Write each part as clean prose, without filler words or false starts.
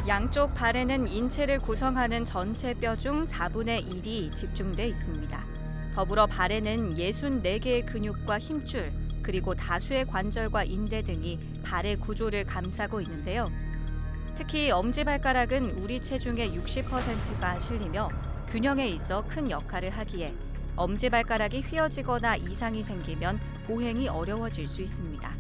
양쪽 발에는 인체를 구성하는 전체 뼈 중 4분의 1이 집중돼 있습니다. 더불어 발에는 64개의 근육과 힘줄, 그리고 다수의 관절과 인대 등이 발의 구조를 감싸고 있는데요. 특히 엄지발가락은 우리 체중의 60%가 실리며 균형에 있어 큰 역할을 하기에 엄지발가락이 휘어지거나 이상이 생기면 보행이 어려워질 수 있습니다.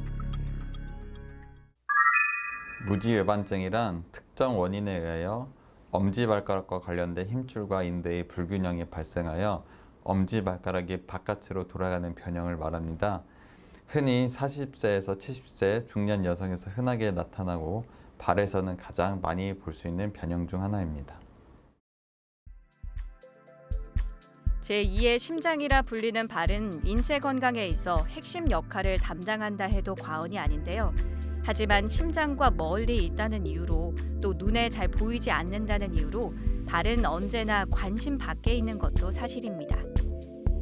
무지외반증이란 특정 원인에 의하여 엄지발가락과 관련된 힘줄과 인대의 불균형이 발생하여 엄지발가락이 바깥으로 돌아가는 변형을 말합니다. 흔히 40세에서 70세 중년 여성에서 흔하게 나타나고 발에서는 가장 많이 볼 수 있는 변형 중 하나입니다. 제2의 심장이라 불리는 발은 인체 건강에 있어 핵심 역할을 담당한다 해도 과언이 아닌데요. 하지만 심장과 멀리 있다는 이유로 또 눈에 잘 보이지 않는다는 이유로 발은 언제나 관심 밖에 있는 것도 사실입니다.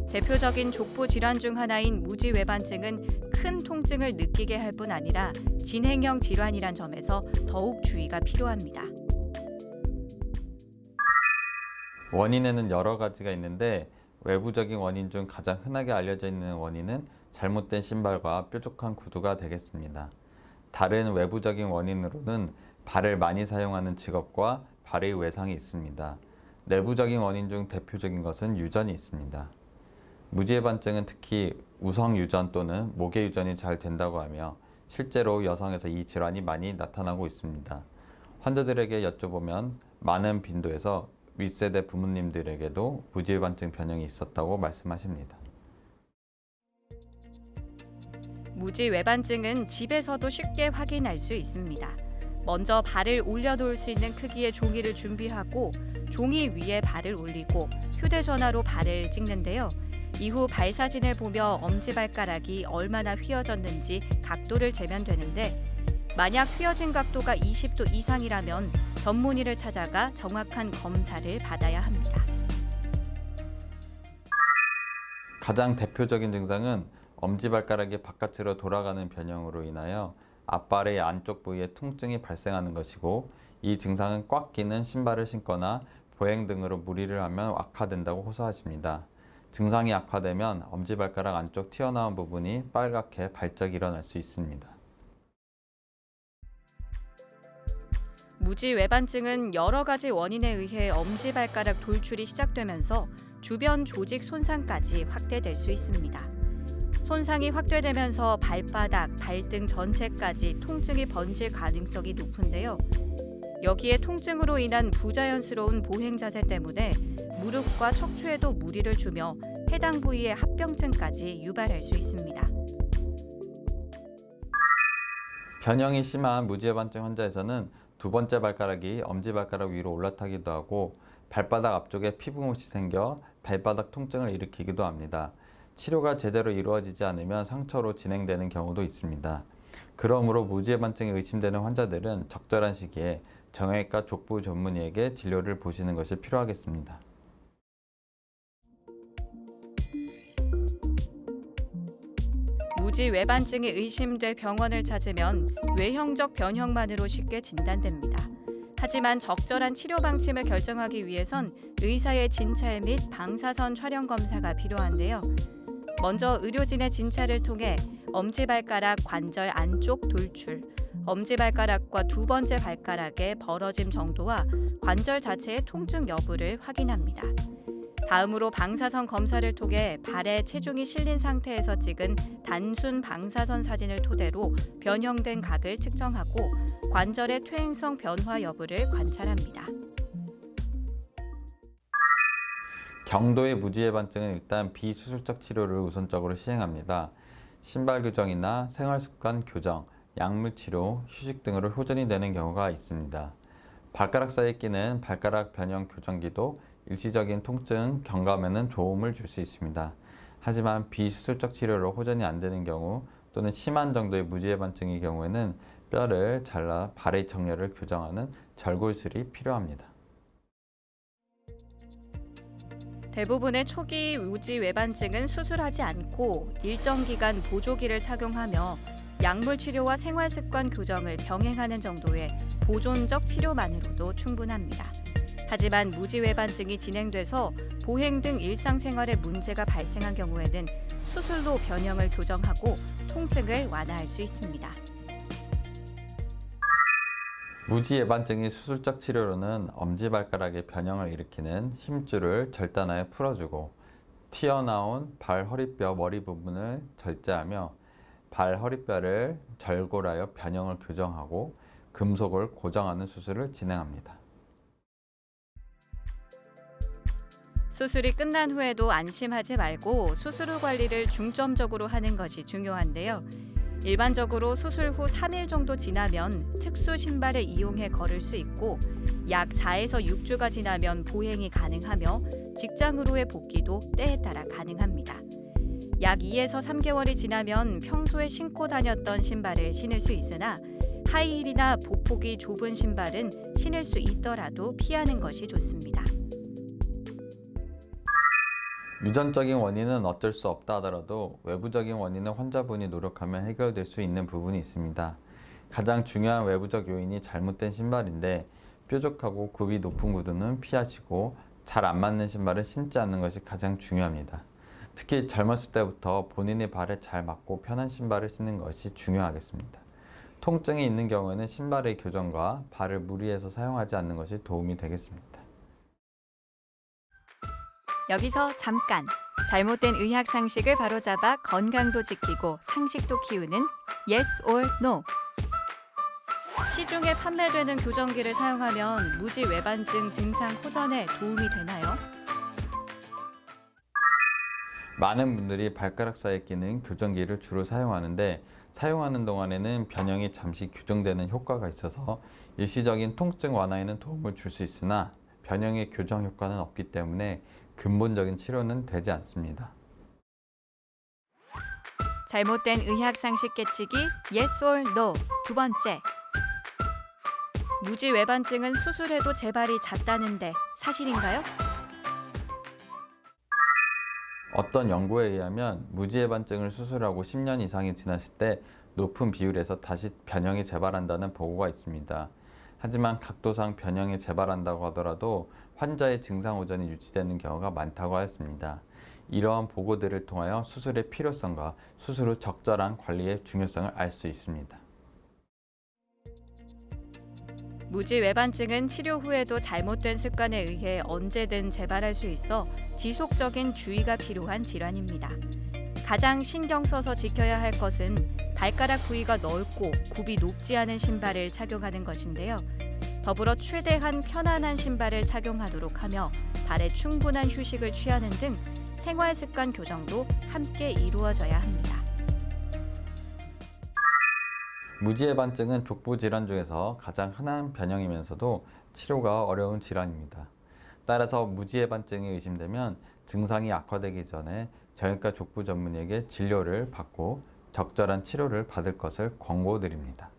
대표적인 족부 질환 중 하나인 무지외반증은 큰 통증을 느끼게 할 뿐 아니라 진행형 질환이란 점에서 더욱 주의가 필요합니다. 원인에는 여러 가지가 있는데 외부적인 원인 중 가장 흔하게 알려져 있는 원인은 잘못된 신발과 뾰족한 구두가 되겠습니다. 다른 외부적인 원인으로는 발을 많이 사용하는 직업과 발의 외상이 있습니다. 내부적인 원인 중 대표적인 것은 유전이 있습니다. 무지외반증은 특히 우성 유전 또는 목의 유전이 잘 된다고 하며 실제로 여성에서 이 질환이 많이 나타나고 있습니다. 환자들에게 여쭤보면 많은 빈도에서 윗세대 부모님들에게도 무지외반증 변형이 있었다고 말씀하십니다. 무지외반증은 집에서도 쉽게 확인할 수 있습니다. 먼저 발을 올려놓을 수 있는 크기의 종이를 준비하고 종이 위에 발을 올리고 휴대전화로 발을 찍는데요. 이후 발 사진을 보며 엄지발가락이 얼마나 휘어졌는지 각도를 재면 되는데 만약 휘어진 각도가 20도 이상이라면 전문의를 찾아가 정확한 검사를 받아야 합니다. 가장 대표적인 증상은 엄지발가락이 바깥으로 돌아가는 변형으로 인하여 앞발의 안쪽 부위에 통증이 발생하는 것이고 이 증상은 꽉 끼는 신발을 신거나 보행 등으로 무리를 하면 악화된다고 호소하십니다. 증상이 악화되면 엄지발가락 안쪽 튀어나온 부분이 빨갛게 발적이 일어날 수 있습니다. 무지외반증은 여러 가지 원인에 의해 엄지발가락 돌출이 시작되면서 주변 조직 손상까지 확대될 수 있습니다. 손상이 확대되면서 발바닥, 발등 전체까지 통증이 번질 가능성이 높은데요. 여기에 통증으로 인한 부자연스러운 보행 자세 때문에 무릎과 척추에도 무리를 주며 해당 부위의 합병증까지 유발할 수 있습니다. 변형이 심한 무지외반증 환자에서는 두 번째 발가락이 엄지발가락 위로 올라타기도 하고 발바닥 앞쪽에 피부못이 생겨 발바닥 통증을 일으키기도 합니다. 치료가 제대로 이루어지지 않으면 상처로 진행되는 경우도 있습니다. 그러므로 무지외반증이 의심되는 환자들은 적절한 시기에 정형외과 족부 전문의에게 진료를 보시는 것이 필요하겠습니다. 무지외반증이 의심돼 병원을 찾으면 외형적 변형만으로 쉽게 진단됩니다. 하지만 적절한 치료 방침을 결정하기 위해선 의사의 진찰 및 방사선 촬영 검사가 필요한데요. 먼저 의료진의 진찰을 통해 엄지발가락 관절 안쪽 돌출, 엄지발가락과 두 번째 발가락의 벌어짐 정도와 관절 자체의 통증 여부를 확인합니다. 다음으로 방사선 검사를 통해 발에 체중이 실린 상태에서 찍은 단순 방사선 사진을 토대로 변형된 각을 측정하고 관절의 퇴행성 변화 여부를 관찰합니다. 경도의 무지외반증은 일단 비수술적 치료를 우선적으로 시행합니다. 신발 교정이나 생활습관 교정, 약물 치료, 휴식 등으로 호전이 되는 경우가 있습니다. 발가락 사이에 끼는 발가락 변형 교정기도 일시적인 통증, 경감에는 도움을 줄 수 있습니다. 하지만 비수술적 치료로 호전이 안 되는 경우 또는 심한 정도의 무지외반증의 경우에는 뼈를 잘라 발의 정렬을 교정하는 절골술이 필요합니다. 대부분의 초기 무지외반증은 수술하지 않고 일정 기간 보조기를 착용하며 약물 치료와 생활습관 교정을 병행하는 정도의 보존적 치료만으로도 충분합니다. 하지만 무지외반증이 진행돼서 보행 등 일상생활에 문제가 발생한 경우에는 수술로 변형을 교정하고 통증을 완화할 수 있습니다. 무지예반증의 수술적 치료로는 엄지발가락에 변형을 일으키는 힘줄을 절단하여 풀어주고 튀어나온 발 허리뼈 머리 부분을 절제하며 발 허리뼈를 절골하여 변형을 교정하고 금속을 고정하는 수술을 진행합니다. 수술이 끝난 후에도 안심하지 말고 수술 후 관리를 중점적으로 하는 것이 중요한데요. 일반적으로 수술 후 3일 정도 지나면 특수 신발을 이용해 걸을 수 있고 약 4에서 6주가 지나면 보행이 가능하며 직장으로의 복귀도 때에 따라 가능합니다. 약 2에서 3개월이 지나면 평소에 신고 다녔던 신발을 신을 수 있으나 하이힐이나 보폭이 좁은 신발은 신을 수 있더라도 피하는 것이 좋습니다. 유전적인 원인은 어쩔 수 없다 하더라도 외부적인 원인은 환자분이 노력하면 해결될 수 있는 부분이 있습니다. 가장 중요한 외부적 요인이 잘못된 신발인데 뾰족하고 굽이 높은 구두는 피하시고 잘 안 맞는 신발은 신지 않는 것이 가장 중요합니다. 특히 젊었을 때부터 본인의 발에 잘 맞고 편한 신발을 신는 것이 중요하겠습니다. 통증이 있는 경우에는 신발의 교정과 발을 무리해서 사용하지 않는 것이 도움이 되겠습니다. 여기서 잠깐! 잘못된 의학 상식을 바로잡아 건강도 지키고 상식도 키우는 Yes or No. 시중에 판매되는 교정기를 사용하면 무지외반증 증상 호전에 도움이 되나요? 많은 분들이 발가락 사이에 끼는 교정기를 주로 사용하는데 사용하는 동안에는 변형이 잠시 교정되는 효과가 있어서 일시적인 통증 완화에는 도움을 줄 수 있으나 변형의 교정 효과는 없기 때문에 근본적인 치료는 되지 않습니다. 잘못된 의학 상식 깨치기 Yes or No. 두 번째. 무지외반증은 수술해도 재발이 잦다는데 사실인가요? 어떤 연구에 의하면 무지외반증을 수술하고 10년 이상이 지났을 때 높은 비율에서 다시 변형이 재발한다는 보고가 있습니다. 하지만 각도상 변형이 재발한다고 하더라도 환자의 증상 호전이 유지되는 경우가 많다고 하였습니다. 이러한 보고들을 통하여 수술의 필요성과 수술 후 적절한 관리의 중요성을 알 수 있습니다. 무지외반증은 치료 후에도 잘못된 습관에 의해 언제든 재발할 수 있어 지속적인 주의가 필요한 질환입니다. 가장 신경 써서 지켜야 할 것은 발가락 부위가 넓고 굽이 높지 않은 신발을 착용하는 것인데요. 더불어 최대한 편안한 신발을 착용하도록 하며 발에 충분한 휴식을 취하는 등 생활 습관 교정도 함께 이루어져야 합니다. 무지외반증은 족부 질환 중에서 가장 흔한 변형이면서도 치료가 어려운 질환입니다. 따라서 무지외반증이 의심되면 증상이 악화되기 전에 정형외과 족부 전문의에게 진료를 받고 적절한 치료를 받을 것을 권고드립니다.